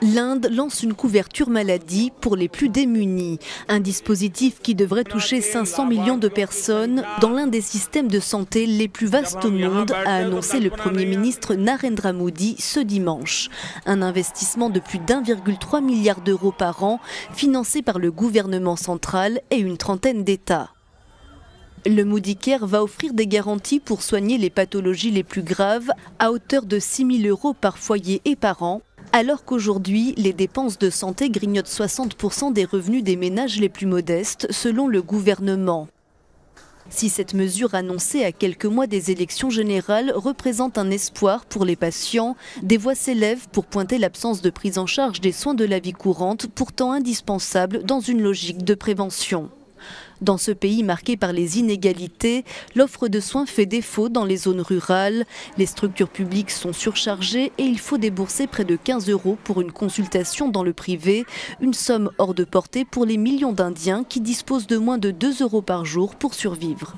L'Inde lance une couverture maladie pour les plus démunis. Un dispositif qui devrait toucher 500 millions de personnes dans l'un des systèmes de santé les plus vastes au monde, a annoncé le Premier ministre Narendra Modi ce dimanche. Un investissement de plus d'1,3 milliard d'euros par an, financé par le gouvernement central et une trentaine d'États. Le Modicare va offrir des garanties pour soigner les pathologies les plus graves à hauteur de 6 000 euros par foyer et par an, alors qu'aujourd'hui, les dépenses de santé grignotent 60% des revenus des ménages les plus modestes, selon le gouvernement. Si cette mesure annoncée à quelques mois des élections générales représente un espoir pour les patients, des voix s'élèvent pour pointer l'absence de prise en charge des soins de la vie courante, pourtant indispensables dans une logique de prévention. Dans ce pays marqué par les inégalités, l'offre de soins fait défaut dans les zones rurales. Les structures publiques sont surchargées et il faut débourser près de 15 euros pour une consultation dans le privé, une somme hors de portée pour les millions d'Indiens qui disposent de moins de 2 euros par jour pour survivre.